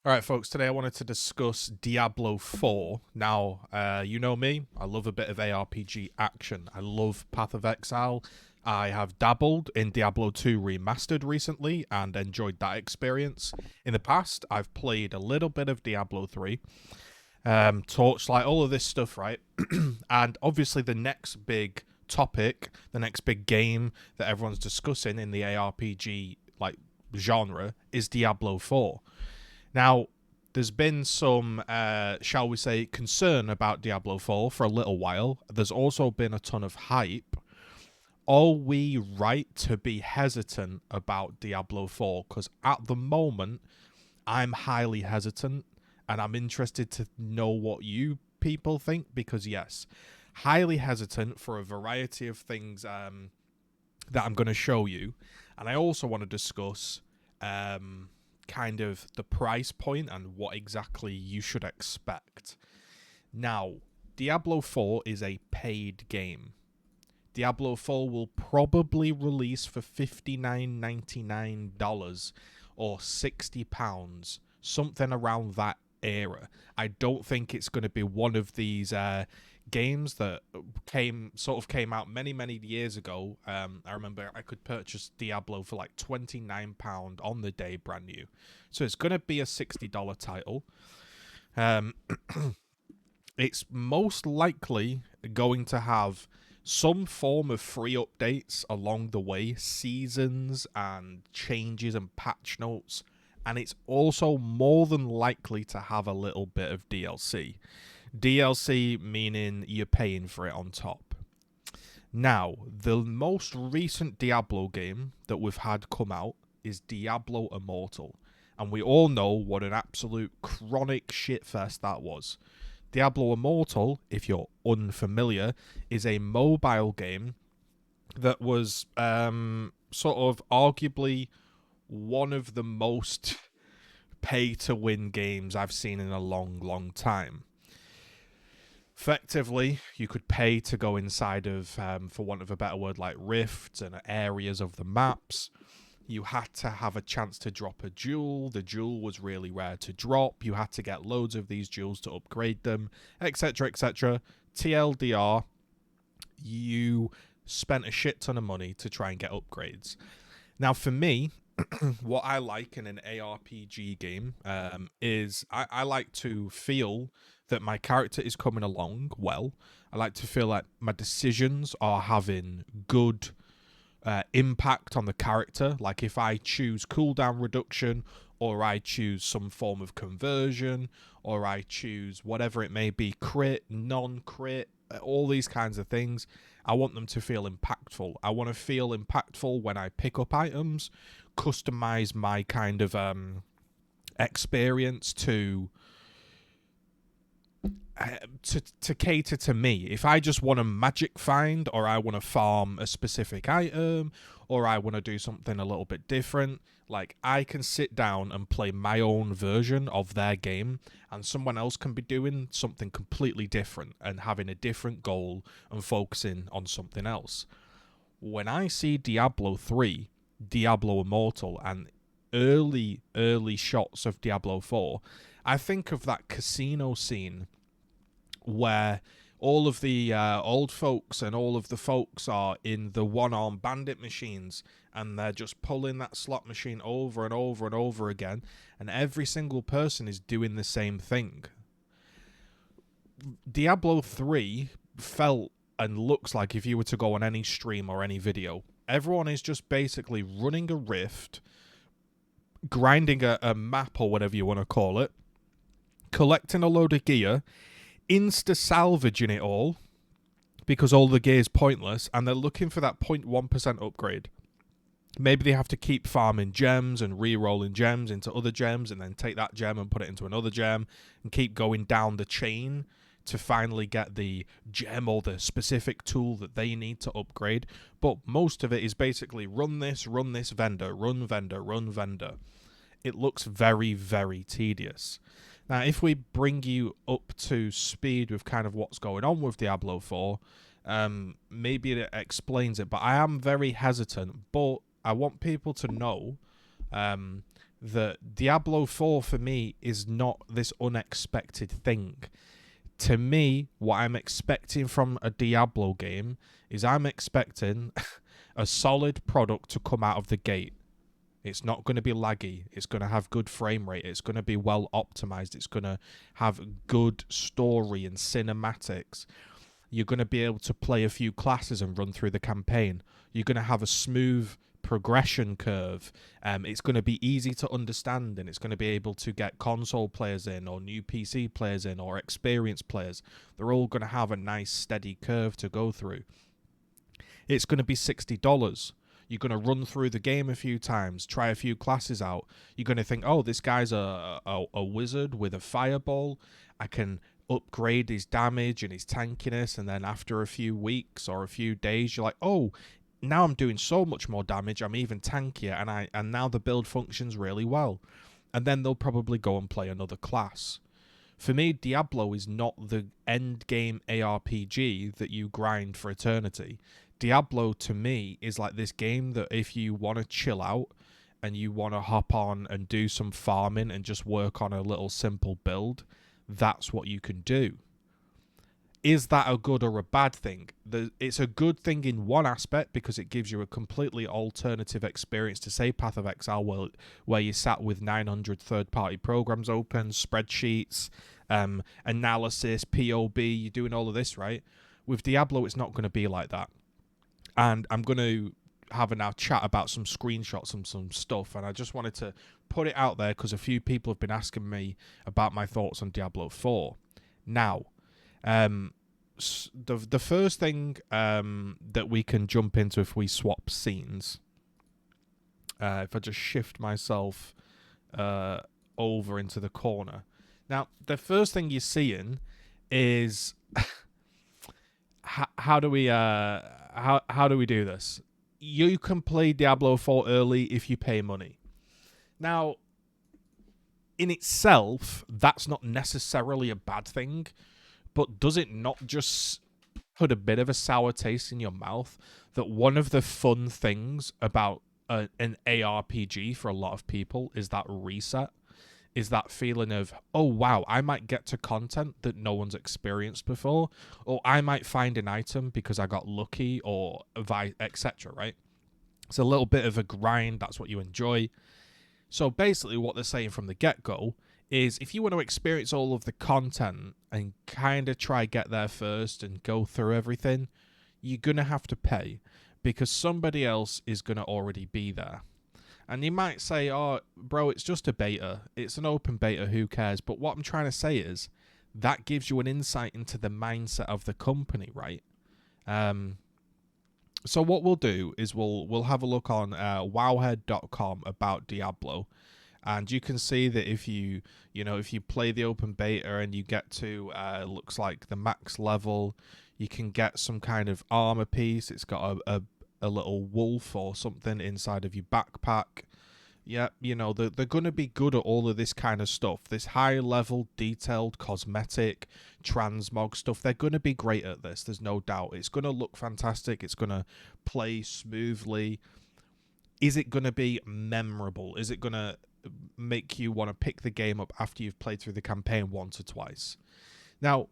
All right, folks, today I wanted to discuss Diablo 4. Now, you know me, I love a bit of ARPG action. I love Path of Exile. I have dabbled in Diablo 2 Remastered recently and enjoyed that experience. In the past, I've played a little bit of Diablo 3, Torchlight, all of this stuff, right? And obviously, the next big topic, the next big game that everyone's discussing in the ARPG genre is Diablo 4. Now, there's been some, shall we say, concern about Diablo 4 for a little while. There's also been a ton of hype. Are we right to be hesitant about Diablo 4? Because at the moment, I'm highly hesitant, and I'm interested to know what you people think, because yes, highly hesitant for a variety of things that I'm going to show you. And I also want to discuss kind of the price point and what exactly you should expect. Now, Diablo 4 is a paid game. Diablo 4 will probably release for $59.99 or £60, something around that era. I don't think it's going to be one of these games that came out many years ago. I remember I could purchase Diablo for like £29 on the day, brand new. So it's going to be a $60 title. It's most likely going to have some form of free updates along the way, seasons and changes and patch notes, and it's also more than likely to have a little bit of DLC. DLC meaning you're paying for it on top. Now, the most recent Diablo game that we've had come out is Diablo Immortal, and we all know what an absolute chronic shitfest that was. Diablo Immortal, if you're unfamiliar, is a mobile game that was sort of arguably one of the most pay-to-win games I've seen in a long time. Effectively, you could pay to go inside of, for want of a better word, like rifts and areas of the maps. You had to have a chance to drop a jewel. The jewel was really rare to drop. You had to get loads of these jewels to upgrade them, etc., etc. TLDR, you spent a shit ton of money to try and get upgrades. Now, for me, what I like in an ARPG game is I like to feel that my character is coming along well. I like to feel like my decisions are having good impact on the character. Like if I choose cooldown reduction, or I choose some form of conversion, or I choose whatever it may be, crit, non-crit, all these kinds of things, I want them to feel impactful. I want to feel impactful when I pick up items, customize my kind of experience to cater to me. If I just want a magic find, or I want to farm a specific item, or I want to do something a little bit different, like I can sit down and play my own version of their game, and someone else can be doing something completely different and having a different goal and focusing on something else. When I see Diablo 3, Diablo Immortal, and early shots of Diablo 4, I think of that casino scene where all of the old folks and all of the folks are in the one-armed bandit machines, and they're just pulling that slot machine over and over and over again, and every single person is doing the same thing. Diablo 3 felt and looks like, if you were to go on any stream or any video, everyone is just basically running a rift, grinding a map or whatever you want to call it, collecting a load of gear, insta-salvaging it all, because all the gear is pointless, and they're looking for that 0.1% upgrade. Maybe they have to keep farming gems and re-rolling gems into other gems, and then take that gem and put it into another gem, and keep going down the chain to finally get the gem or the specific tool that they need to upgrade. But most of it is basically run this vendor, run vendor. It looks very tedious. Now, if we bring you up to speed with kind of what's going on with Diablo 4, maybe it explains it, but I am very hesitant. But I want people to know that Diablo 4 for me is not this unexpected thing. To me, what I'm expecting from a Diablo game is I'm expecting a solid product to come out of the gate. It's not going to be laggy. It's going to have good frame rate. It's going to be well optimized. It's going to have good story and cinematics. You're going to be able to play a few classes and run through the campaign. You're going to have a smooth progression curve. It's going to be easy to understand, and it's going to be able to get console players in or new PC players in or experienced players. They're all going to have a nice steady curve to go through. It's going to be $60. You're going to run through the game a few times, try a few classes out. You're going to think, oh, this guy's a wizard with a fireball. I can upgrade his damage and his tankiness, and then after a few weeks or a few days, you're like, oh, now I'm doing so much more damage. I'm even tankier, and now the build functions really well. And then they'll probably go and play another class. For me, Diablo is not the end game ARPG that you grind for eternity. Diablo, to me, is like this game that if you want to chill out and you want to hop on and do some farming and just work on a little simple build, that's what you can do. Is that a good or a bad thing? It's a good thing in one aspect because it gives you a completely alternative experience to, say, Path of Exile, where you sat with 900 third-party programs open, spreadsheets, analysis, POB, you're doing all of this, right? With Diablo, it's not going to be like that. And I'm going to have a now chat about some screenshots and some stuff, and I just wanted to put it out there because a few people have been asking me about my thoughts on Diablo 4. Now, the first thing that we can jump into if we swap scenes, if I just shift myself over into the corner. Now, the first thing you're seeing is how do we do this? You can play Diablo 4 early if you pay money. Now, in itself, that's not necessarily a bad thing, but does it not just put a bit of a sour taste in your mouth that one of the fun things about an ARPG for a lot of people is that reset? Is that feeling of, oh, wow, I might get to content that no one's experienced before, or I might find an item because I got lucky, or etc., right? It's a little bit of a grind. That's what you enjoy. So basically what they're saying from the get-go is if you want to experience all of the content and kind of try get there first and go through everything, you're going to have to pay because somebody else is going to already be there. And you might say, oh, bro, it's just a beta. It's an open beta. Who cares? But what I'm trying to say is that gives you an insight into the mindset of the company, right? So what we'll do is we'll have a look on wowhead.com about Diablo. And you can see that if you play the open beta and you get to looks like the max level, you can get some kind of armor piece. It's got a little wolf or something inside of your backpack. Yeah, they're going to be good at all of this kind of stuff. This high-level, detailed, cosmetic, transmog stuff. They're going to be great at this. There's no doubt. It's going to look fantastic. It's going to play smoothly. Is it going to be memorable? Is it going to make you want to pick the game up after you've played through the campaign once or twice? Now,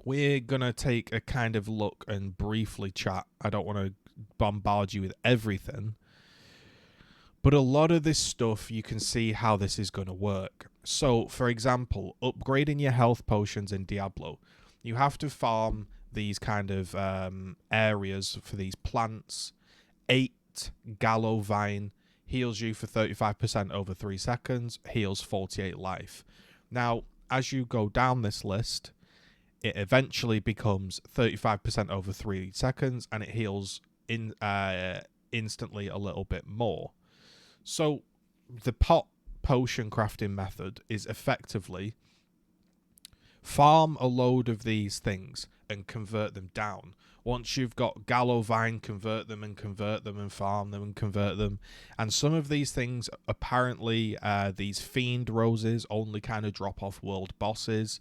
we're going to take a kind of look and briefly chat. I don't want to bombard you with everything, but a lot of this stuff you can see how this is going to work. So, for example, upgrading your health potions in Diablo, you have to farm these kind of areas for these plants. 8 Gallow Vine heals you for 35% over 3 seconds, heals 48 life. Now, as you go down this list, it eventually becomes 35% over 3 seconds, and it heals instantly a little bit more. So the pot potion crafting method is effectively farm a load of these things and convert them down. Once you've got Gallow Vine, convert them and farm them and convert them. And some of these things, apparently, these Fiend Roses only kind of drop off world bosses.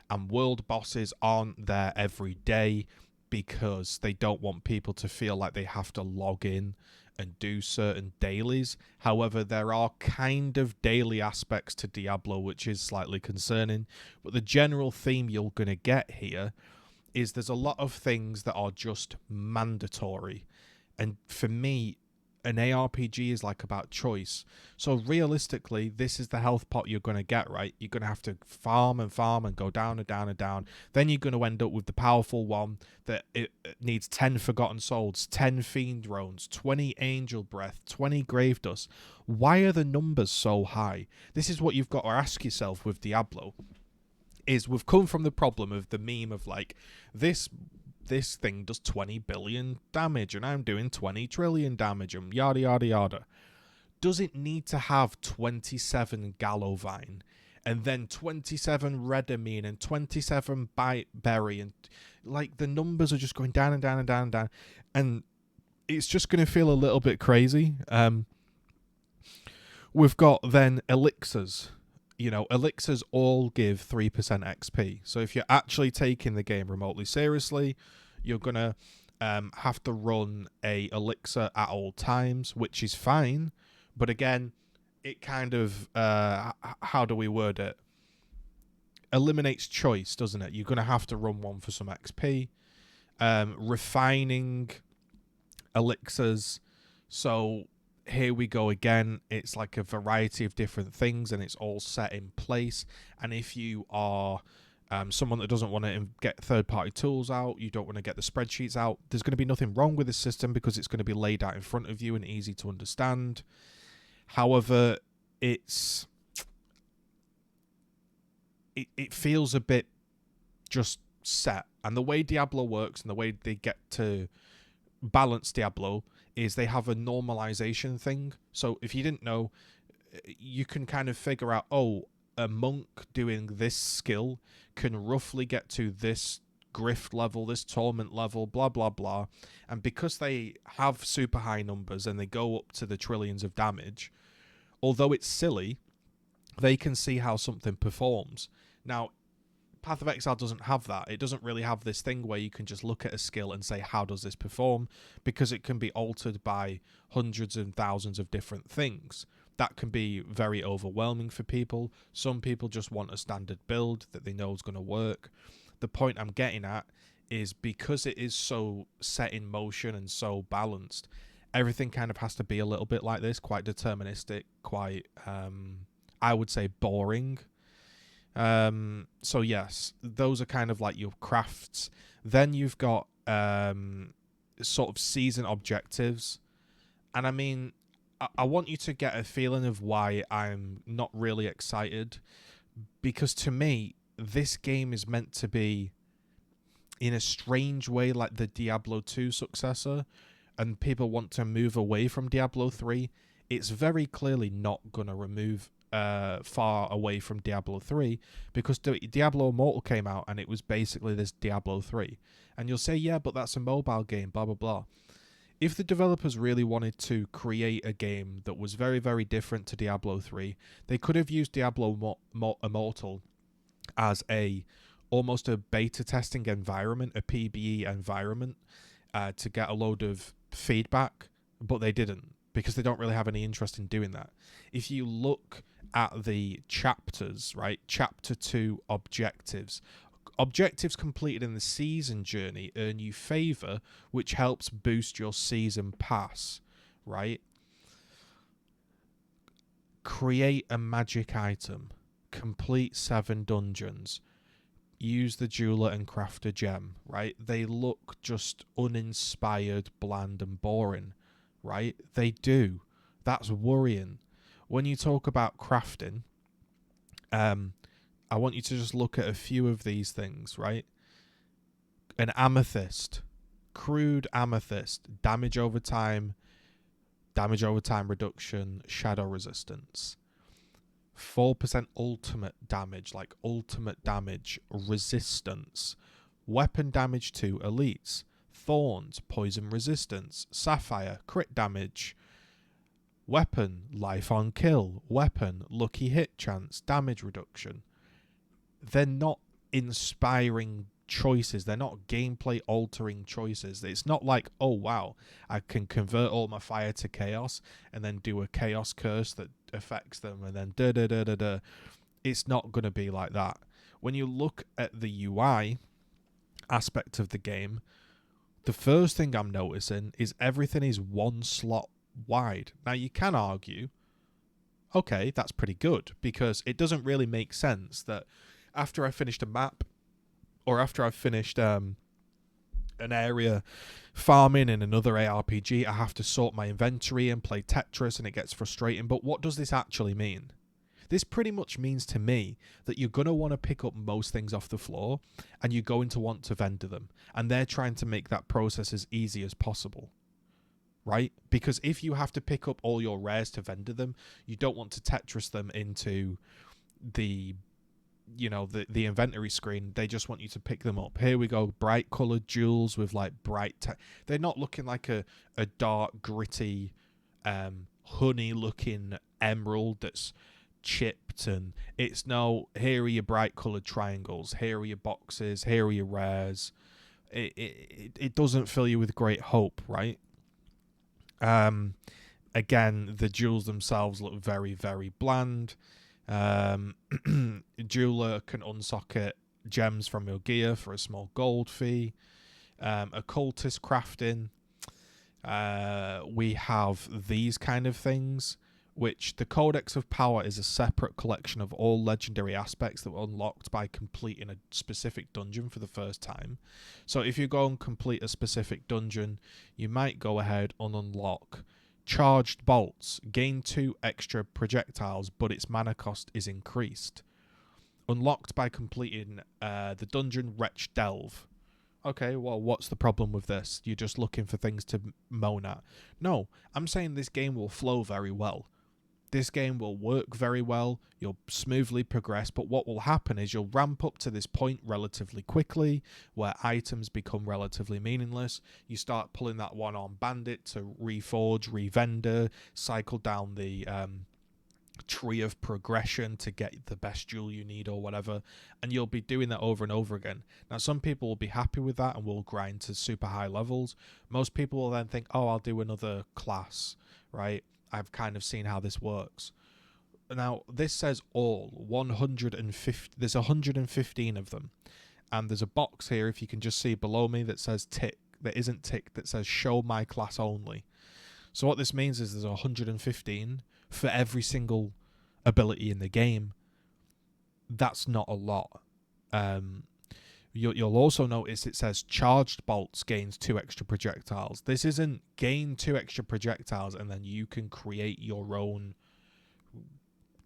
And world bosses aren't there every day because they don't want people to feel like they have to log in and do certain dailies. However, there are kind of daily aspects to Diablo, which is slightly concerning. But the general theme you're going to get here is there's a lot of things that are just mandatory. And for me, an ARPG is like about choice. So realistically, this is the health pot you're going to get, right? You're going to have to farm and go down and down and down. Then you're going to end up with the powerful one that it needs 10 Forgotten Souls, 10 Fiend Drones, 20 Angel Breath, 20 Grave Dust. Why are the numbers so high? This is what you've got to ask yourself with Diablo. Is we've come from the problem of the meme of like, this thing does 20 billion damage and I'm doing 20 trillion damage and yada yada yada. Does it need to have 27 Gallovine and then 27 Redamine and 27 Bite Berry, and like the numbers are just going down and down and down and down, and it's just going to feel a little bit crazy. We've got then elixirs. You know, elixirs all give 3% XP. So if you're actually taking the game remotely seriously, you're going to have to run a elixir at all times, which is fine. But again, it kind of, how do we word it? Eliminates choice, doesn't it? You're going to have to run one for some XP. Refining elixirs. So here we go again. It's like a variety of different things and it's all set in place. And if you are someone that doesn't want to get third-party tools out, you don't want to get the spreadsheets out, there's going to be nothing wrong with the system because it's going to be laid out in front of you and easy to understand. However, it feels a bit just set. And the way Diablo works and the way they get to balance Diablo is they have a normalization thing. So if you didn't know, you can kind of figure out, oh, a monk doing this skill can roughly get to this grift level, this torment level, blah, blah, blah. And because they have super high numbers and they go up to the trillions of damage, although it's silly, they can see how something performs. Now, Path of Exile doesn't have that. It doesn't really have this thing where you can just look at a skill and say, how does this perform? Because it can be altered by hundreds and thousands of different things. That can be very overwhelming for people. Some people just want a standard build that they know is going to work. The point I'm getting at is because it is so set in motion and so balanced, everything kind of has to be a little bit like this, quite deterministic, quite, I would say, boring. So yes, those are kind of like your crafts. Then you've got sort of season objectives, and I mean, I want you to get a feeling of why I'm not really excited, because to me this game is meant to be in a strange way like the Diablo 2 successor, and people want to move away from Diablo 3. It's very clearly not going to remove far away from Diablo 3, because Diablo Immortal came out and it was basically this Diablo 3. And you'll say, yeah, but that's a mobile game, blah, blah, blah. If the developers really wanted to create a game that was very, very different to Diablo 3, they could have used Diablo Immortal as almost a beta testing environment, a PBE environment, to get a load of feedback, but they didn't, because they don't really have any interest in doing that. If you look at the chapters, right? Chapter 2 objectives. Objectives completed in the season journey earn you favor, which helps boost your season pass, right? Create a magic item. Complete 7 dungeons. Use the jeweler and craft a gem, right? They look just uninspired, bland and boring, right? They do. That's worrying. When you talk about crafting, I want you to just look at a few of these things, right? An amethyst, crude amethyst, damage over time reduction, shadow resistance. 4% ultimate damage, like ultimate damage resistance. Weapon damage to elites. Thorns, poison resistance. Sapphire, crit damage. Weapon, life on kill. Weapon, lucky hit chance, damage reduction. They're not inspiring choices. They're not gameplay altering choices. It's not like, oh wow, I can convert all my fire to chaos and then do a chaos curse that affects them and then da da da da da. It's not going to be like that. When you look at the UI aspect of the game, the first thing I'm noticing is everything is one slot wide. Now you can argue, okay, that's pretty good, because it doesn't really make sense that after I finished a map or after I've finished an area farming in another ARPG, I have to sort my inventory and play Tetris, and it gets frustrating. But what does this actually mean? This pretty much means to me that you're going to want to pick up most things off the floor and you're going to want to vendor them. And they're trying to make that process as easy as possible, right? Because if you have to pick up all your rares to vendor them, you don't want to Tetris them into the inventory screen. They just want you to pick them up. Here we go, bright coloured jewels with like they're not looking like a dark, gritty, honey looking emerald that's chipped, and it's no, here are your bright coloured triangles, here are your boxes, here are your rares. It doesn't fill you with great hope, right? Again, the jewels themselves look very, very bland. Jeweler can unsocket gems from your gear for a small gold fee. Occultist crafting. We have these kind of things, which the Codex of Power is a separate collection of all legendary aspects that were unlocked by completing a specific dungeon for the first time. So if you go and complete a specific dungeon, you might go ahead and unlock charged bolts, gain 2 extra projectiles, but its mana cost is increased. Unlocked by completing the dungeon Wretch Delve. Okay, well, what's the problem with this? You're just looking for things to moan at. No, I'm saying this game will flow very well. This game will work very well. You'll smoothly progress, but what will happen is you'll ramp up to this point relatively quickly where items become relatively meaningless. You start pulling that one-armed bandit to reforge, revender, cycle down the tree of progression to get the best jewel you need or whatever, and you'll be doing that over and over again. Now, some people will be happy with that and will grind to super high levels. Most people will then think, oh, I'll do another class, right? I've kind of seen how this works. Now, this says all 150. There's 115 of them, and there's a box here, if you can just see below me, that says tick. That isn't tick. That says show my class only. So what this means is there's 115 for every single ability in the game. That's not a lot. You'll also notice it says charged bolts gains 2 extra projectiles. This isn't gain 2 extra projectiles and then you can create your own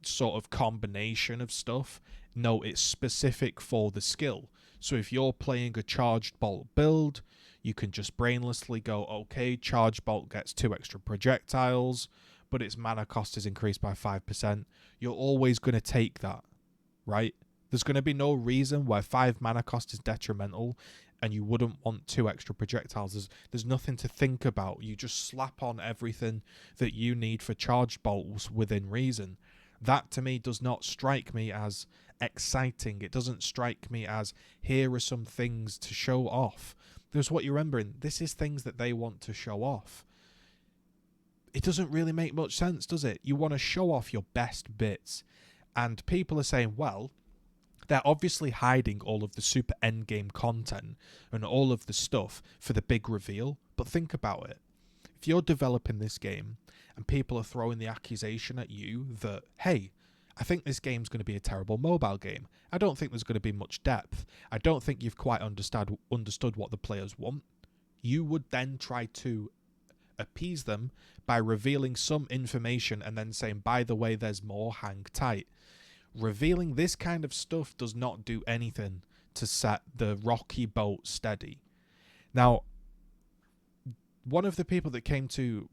sort of combination of stuff. No, it's specific for the skill. So if you're playing a charged bolt build, you can just brainlessly go, okay, charged bolt gets 2 extra projectiles, but its mana cost is increased by 5%. You're always going to take that, right? There's going to be no reason why 5 mana cost is detrimental and you wouldn't want 2 extra projectiles. There's nothing to think about. You just slap on everything that you need for charged bolts within reason. That, to me, does not strike me as exciting. It doesn't strike me as, here are some things to show off. There's what you're remembering. This is things that they want to show off. It doesn't really make much sense, does it? You want to show off your best bits. And people are saying, well, they're obviously hiding all of the super endgame content and all of the stuff for the big reveal. But think about it. If you're developing this game and people are throwing the accusation at you that, hey, I think this game's going to be a terrible mobile game. I don't think there's going to be much depth. I don't think you've quite understood what the players want. You would then try to appease them by revealing some information and then saying, by the way, there's more, hang tight. Revealing this kind of stuff does not do anything to set the rocky boat steady. Now, one of the people that came to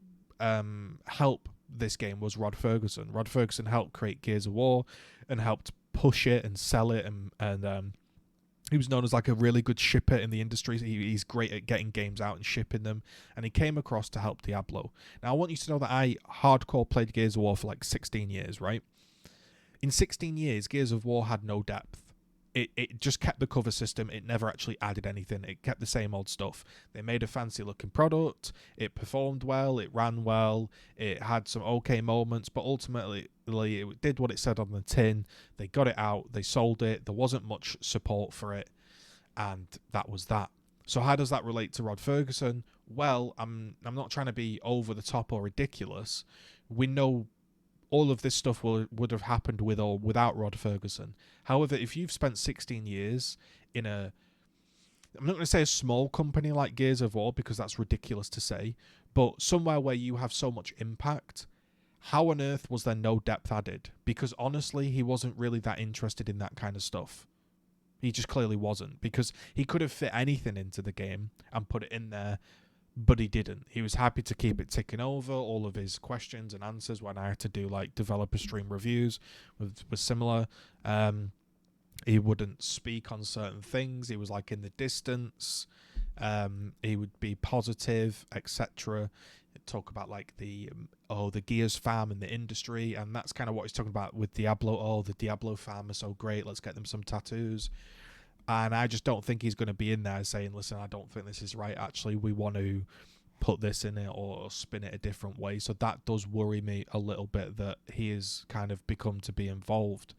help this game was Rod Ferguson. Rod Ferguson helped create Gears of War and helped push it and sell it, and he was known as like a really good shipper in the industry. He's great at getting games out and shipping them, and he came across to help Diablo. Now, I want you to know that I hardcore played Gears of War for like 16 years, right? In 16 years, Gears of War had no depth. it just kept the cover system. It never actually added anything. It kept the same old stuff. They made a fancy looking product. It performed well. It ran well. It had some okay moments, but ultimately it did what it said on the tin. They got it out. They sold it. There wasn't much support for it, and that was that. So how does that relate to Rod Ferguson? Well, I'm not trying to be over the top or ridiculous. We know all of this stuff would have happened with or without Rod Ferguson. However, if you've spent 16 years in I'm not going to say a small company like Gears of War because that's ridiculous to say, but somewhere where you have so much impact, how on earth was there no depth added? Because honestly, he wasn't really that interested in that kind of stuff. He just clearly wasn't, because he could have fit anything into the game and put it in there, but he didn't. He was happy to keep it ticking over. All of his questions and answers when I had to do like developer stream reviews was similar. He wouldn't speak on certain things. He was like in the distance. He would be positive, etc. Talk about like the Gears fam in the industry, and that's kind of what he's talking about with Diablo. Oh, the Diablo fam are so great. Let's get them some tattoos. And I just don't think he's going to be in there saying, listen, I don't think this is right. Actually, we want to put this in it or spin it a different way. So that does worry me a little bit that he has kind of become to be involved.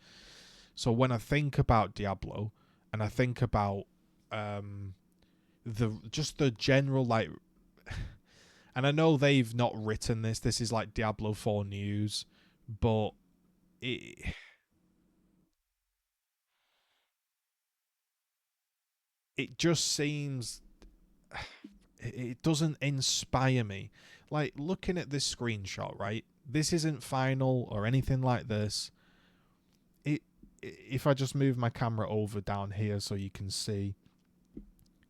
So when I think about Diablo and I think about the general like, and I know they've not written this. This is like Diablo 4 news, but it just seems it doesn't inspire me. Like looking at this screenshot, right? This isn't final or anything like this. If I just move my camera over down here so you can see,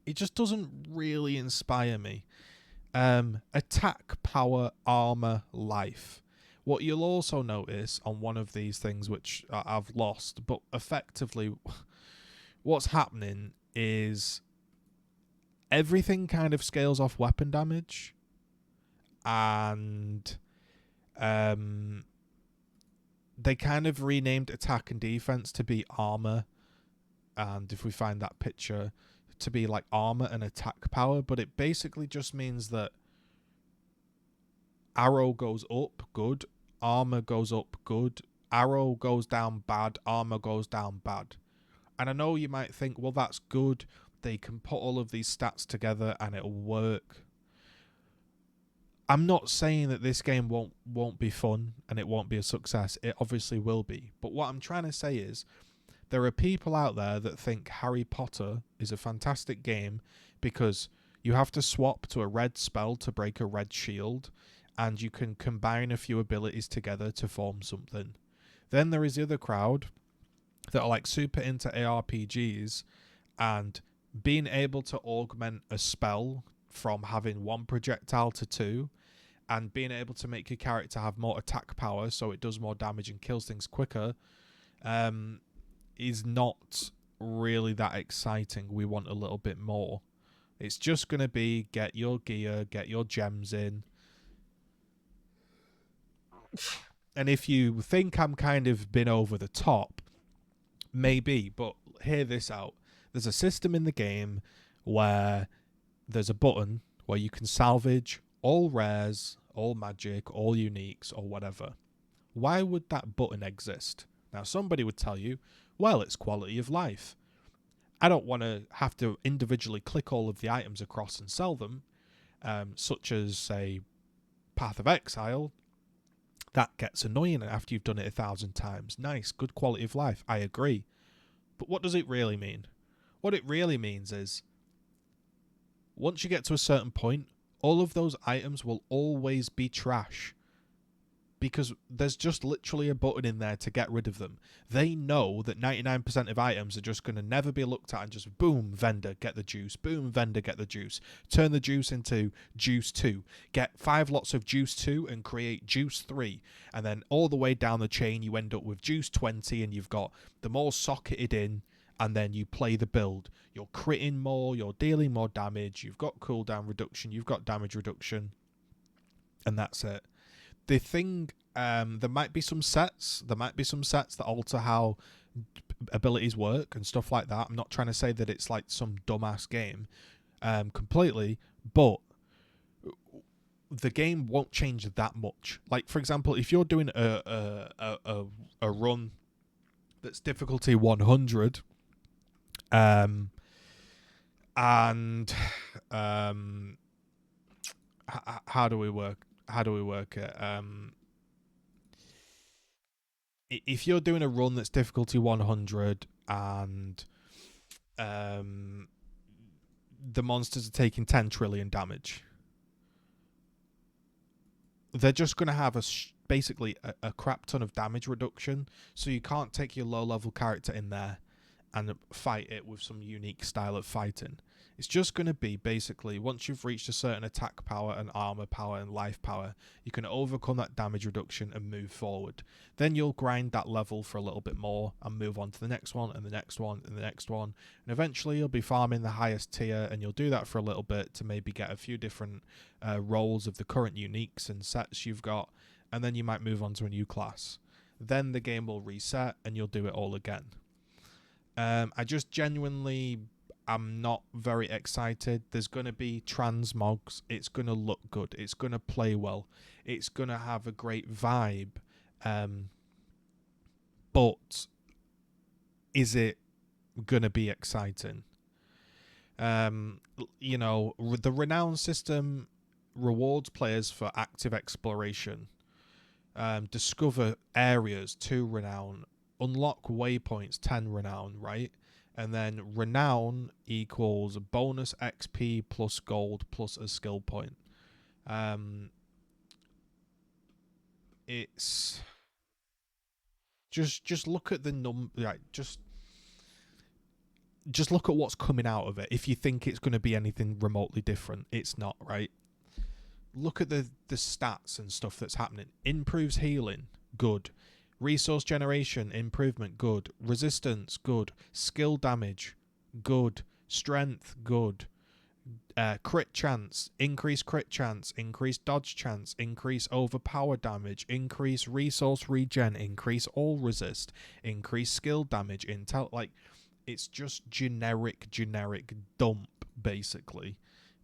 it just doesn't really inspire me. Attack, power, armor, life. What you'll also notice on one of these things, which I've lost, but effectively what's happening is everything kind of scales off weapon damage, and they kind of renamed attack and defense to be armor, and if we find that picture, to be like armor and attack power, but it basically just means that arrow goes up, good, armor goes up, good, arrow goes down, bad, armor goes down, bad. And I know you might think, well, that's good. They can put all of these stats together and it'll work. I'm not saying that this game won't be fun and it won't be a success. It obviously will be. But what I'm trying to say is there are people out there that think Harry Potter is a fantastic game because you have to swap to a red spell to break a red shield, and you can combine a few abilities together to form something. Then there is the other crowd that are like super into ARPGs, and being able to augment a spell from having one projectile to two, and being able to make your character have more attack power so it does more damage and kills things quicker, is not really that exciting. We want a little bit more. It's just going to be get your gear, get your gems in. And if you think I'm kind of been over the top, maybe, but hear this out. There's a system in the game where there's a button where you can salvage all rares, all magic, all uniques, or whatever. Why would that button exist? Now, somebody would tell you, well, it's quality of life. I don't want to have to individually click all of the items across and sell them, such as, say, Path of Exile. That gets annoying after you've done it 1,000 times. Nice, good quality of life, I agree. But what does it really mean? What it really means is, once you get to a certain point, all of those items will always be trash. Because there's just literally a button in there to get rid of them. They know that 99% of items are just going to never be looked at and just boom, vendor, get the juice. Boom, vendor, get the juice. Turn the juice into juice 2. Get 5 lots of juice 2 and create juice 3. And then all the way down the chain you end up with juice 20, and you've got them all socketed in, and then you play the build. You're critting more, you're dealing more damage, you've got cooldown reduction, you've got damage reduction, and that's it. The thing, there might be some sets that alter how abilities work and stuff like that. I'm not trying to say that it's like some dumbass game, completely, but the game won't change that much. Like, for example, if you're doing a run that's difficulty 100, and how do we work? How do we work it? If you're doing a run that's difficulty 100 and the monsters are taking 10 trillion damage, they're just going to have basically a crap ton of damage reduction. So you can't take your low level character in there and fight it with some unique style of fighting. It's just going to be basically, once you've reached a certain attack power and armor power and life power, you can overcome that damage reduction and move forward. Then you'll grind that level for a little bit more and move on to the next one and the next one and the next one. And eventually you'll be farming the highest tier, and you'll do that for a little bit to maybe get a few different roles of the current uniques and sets you've got. And then you might move on to a new class. Then the game will reset and you'll do it all again. I just genuinely am not very excited. There's going to be transmogs. It's going to look good. It's going to play well. It's going to have a great vibe. But is it going to be exciting? You know, the renown system rewards players for active exploration. Discover areas, 2 renown. Unlock waypoints, 10 renown, right? And then renown equals bonus XP plus gold plus a skill point. It's just look at the just look at what's coming out of it. If you think it's going to be anything remotely different, it's not, right? Look at the stats and stuff that's happening. Improves healing, good. Resource generation, improvement, good. Resistance, good. Skill damage, good. Strength, good. Crit chance, increase crit chance, increase dodge chance, increase overpower damage, increase resource regen, increase all resist, increase skill damage, intel. Like, it's just generic dump, basically.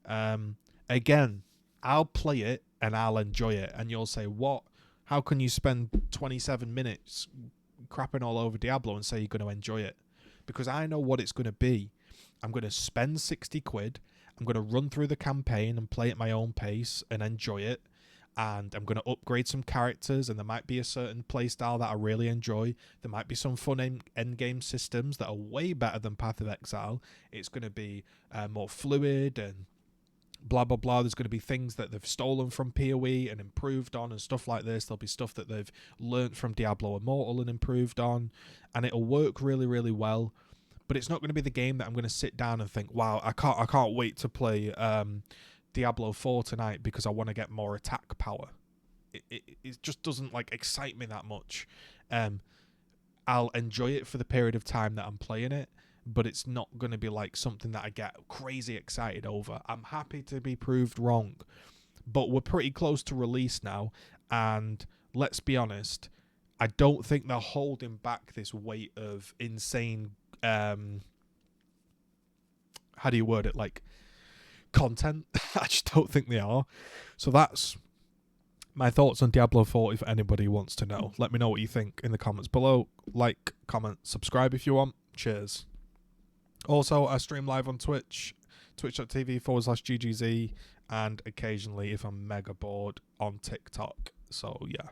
Again, I'll play it and I'll enjoy it, and you'll say, what? How can you spend 27 minutes crapping all over Diablo and say you're going to enjoy it? Because I know what it's going to be. I'm going to spend 60 quid. I'm going to run through the campaign and play at my own pace and enjoy it. And I'm going to upgrade some characters, and there might be a certain playstyle that I really enjoy. There might be some fun endgame systems that are way better than Path of Exile. It's going to be more fluid and blah blah blah. There's going to be things that they've stolen from PoE and improved on and stuff like this. There'll be stuff that they've learnt from Diablo Immortal and improved on, and it'll work really really well. But it's not going to be the game that I'm going to sit down and think, wow, I can't wait to play Diablo 4 tonight because I want to get more attack power. It just doesn't like excite me that much. I'll enjoy it for the period of time that I'm playing it, but it's not going to be like something that I get crazy excited over. I'm happy to be proved wrong, but we're pretty close to release now, and let's be honest, I don't think they're holding back this weight of insane, how do you word it, like content. I just don't think they are. So that's my thoughts on Diablo 4. If anybody wants to know, let me know what you think in the comments below. Like, comment, subscribe if you want. Cheers. Also, I stream live on Twitch, twitch.tv/GGZII, and occasionally, if I'm mega bored, on TikTok. So, yeah.